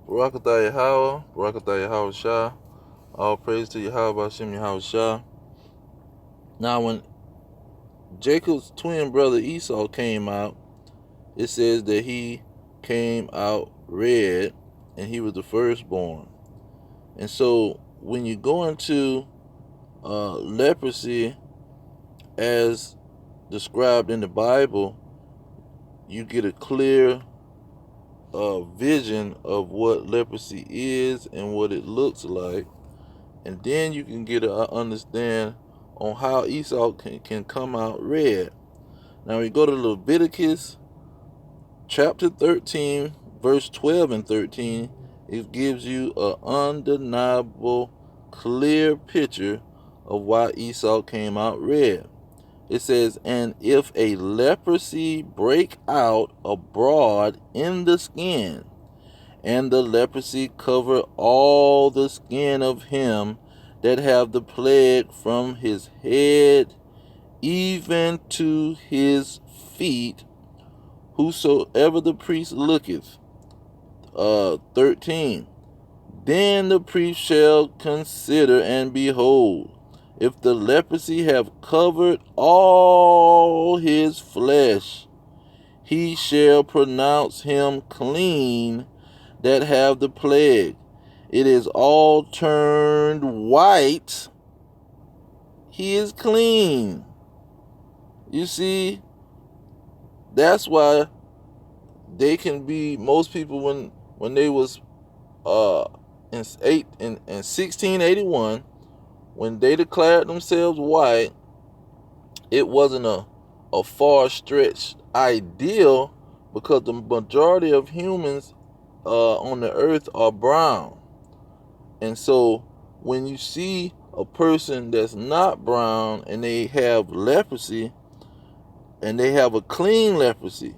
Barakatah Yahweh, Barakatah Yahweh Shah. All praise to Yahweh Hashem Yahweh Shah. Now, when Jacob's twin brother Esau came out, it says that he came out red and he was the firstborn. And so, when you go into leprosy as described in the Bible, you get a clear vision of what leprosy is and what it looks like. And then you can get an understand on how Esau can come out red. Now we go to Leviticus chapter 13, verse 12 and 13. It gives you an undeniable, clear picture of why Esau came out red. It says, and if a leprosy break out abroad in the skin, and the leprosy cover all the skin of him that have the plague from his head even to his feet, whosoever the priest looketh. 13. Then the priest shall consider, and behold, if the leprosy have covered all his flesh, he shall pronounce him clean that have the plague. It is all turned white. He is clean. You see, that's why they can be, most people when they was in 1681, when they declared themselves white, it wasn't a far stretched ideal, because the majority of humans on the earth are brown. And so when you see a person that's not brown and they have leprosy, and they have a clean leprosy,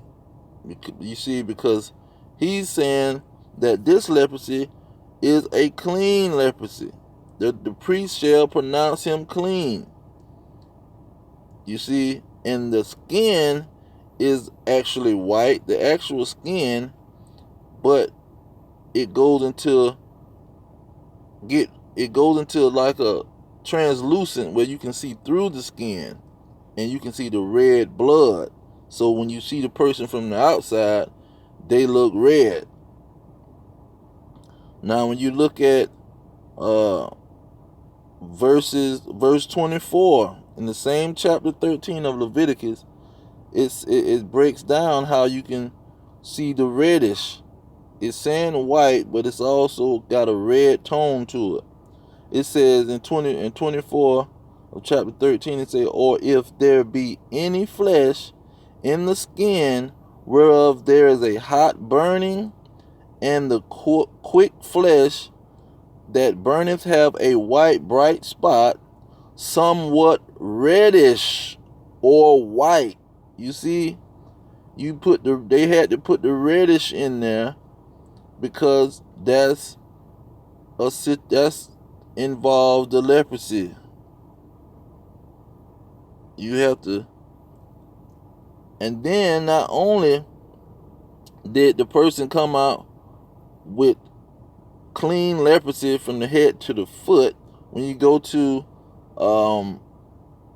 you see, because he's saying that this leprosy is a clean leprosy. The priest shall pronounce him clean. You see, and the skin is actually white, the actual skin, but it goes into like a translucent, where you can see through the skin and you can see the red blood. So when you see the person from the outside, they look red. Now when you look at verse 24 in the same chapter 13 of Leviticus, it breaks down how you can see the reddish. It's saying white, but it's also got a red tone to it. It says in 24 of chapter 13, it says, or if there be any flesh in the skin whereof there is a hot burning, and the quick flesh that burneth have a white bright spot, somewhat reddish or white. You see, they had to put the reddish in there, because that's involved the leprosy. You have to. And then not only did the person come out with clean leprosy from the head to the foot, when you go to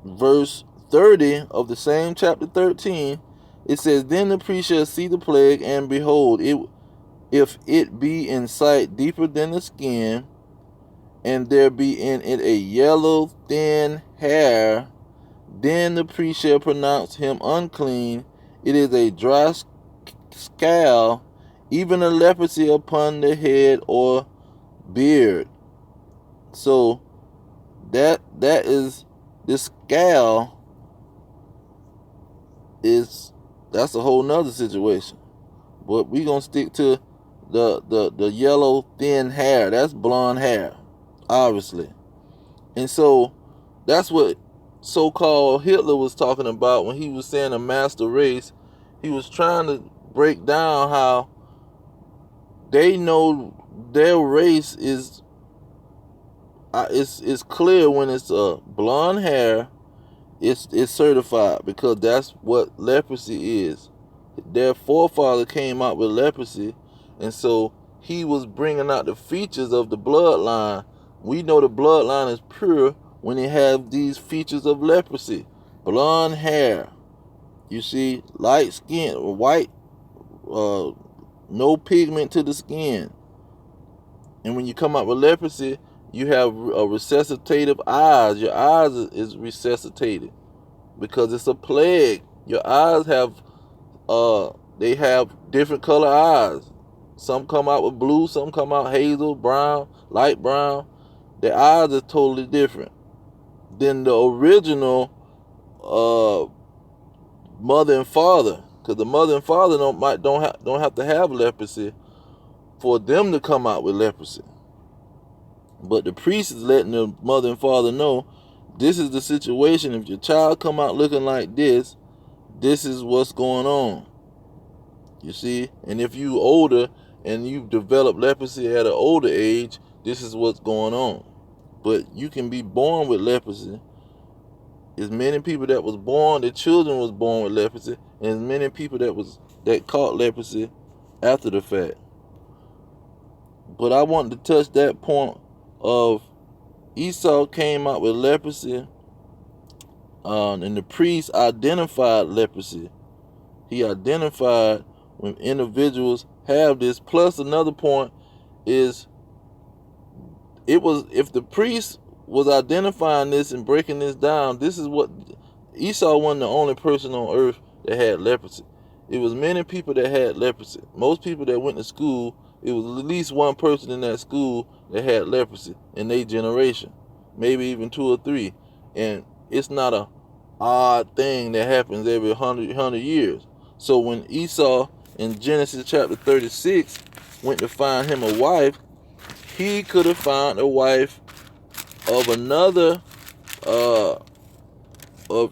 verse 30 of the same chapter 13, it says, then the priest shall see the plague, and behold, if it be in sight deeper than the skin, and there be in it a yellow thin hair, then the priest shall pronounce him unclean. It is a dry scale, even a leprosy upon the head or beard. So that is, this scale that's a whole nother situation. But we gonna stick to the yellow thin hair. That's blonde hair, obviously. And so that's what so-called Hitler was talking about when he was saying a master race. He was trying to break down how they know their race is it's clear when it's blonde hair. It's certified, because that's what leprosy is. Their forefather came out with leprosy, and so he was bringing out the features of the bloodline. We know the bloodline is pure when it has these features of leprosy. Blonde hair, you see, light skin, white, no pigment to the skin. And when you come out with leprosy, you have a resuscitative eyes. Your eyes is resuscitated because it's a plague. Your eyes have they have different color eyes. Some come out with blue, some come out hazel, brown, light brown. The eyes are totally different than the original mother and father, because the mother and father don't have to have leprosy for them to come out with leprosy. But the priest is letting the mother and father know this is the situation. If your child come out looking like this is what's going on. You see, and if you older and you've developed leprosy at an older age, this is what's going on. But you can be born with leprosy. There's many people that was born, their children was born with leprosy, and there's many people that caught leprosy after the fact. But I wanted to touch that point of Esau came out with leprosy, and the priest identified leprosy. He identified when individuals have this. Plus another point is, if the priest was identifying this and breaking this down, this is what Esau wasn't the only person on earth that had leprosy. It was many people that had leprosy. Most people that went to school, it was at least one person in that school that had leprosy in their generation, maybe even 2 or 3. And it's not a odd thing that happens every 100 years. So when Esau in Genesis chapter 36 went to find him a wife, he could have found a wife of another, of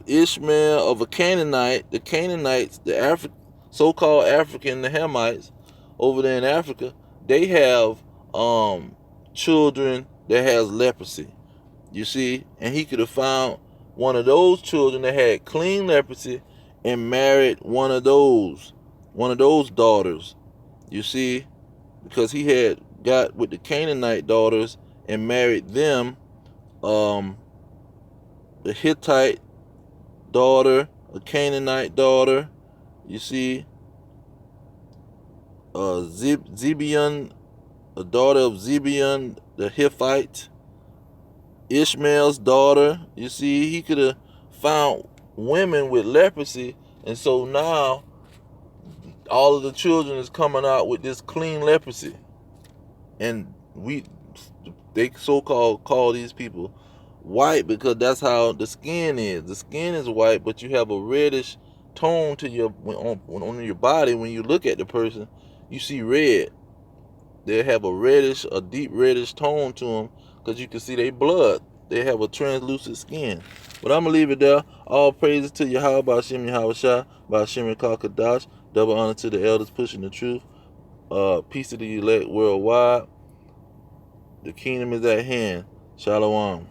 Ishmael, of a Canaanite. The Canaanites, the so-called African, the Hamites over there in Africa, they have children that has leprosy. You see, and he could have found one of those children that had clean leprosy and married one of those daughters. You see, because he had got with the Canaanite daughters and married them, the Hittite daughter, a Canaanite daughter. You see, Zibeon, a daughter of Zibeon the Hittite, Ishmael's daughter. You see, he could have found women with leprosy, and so now all of the children is coming out with this clean leprosy. And they so-called call these people white because that's how the skin is. The skin is white, but you have a reddish tone to on your body. When you look at the person, you see red. They have a deep reddish tone to them because you can see their blood. They have a translucent skin. But I'm going to leave it there. All praises to Yahweh, Ba'ashem Yahweh Shah, Ba'ashem Kadash. Double honor to the elders pushing the truth. Peace to the elect worldwide. The kingdom is at hand. Shalom.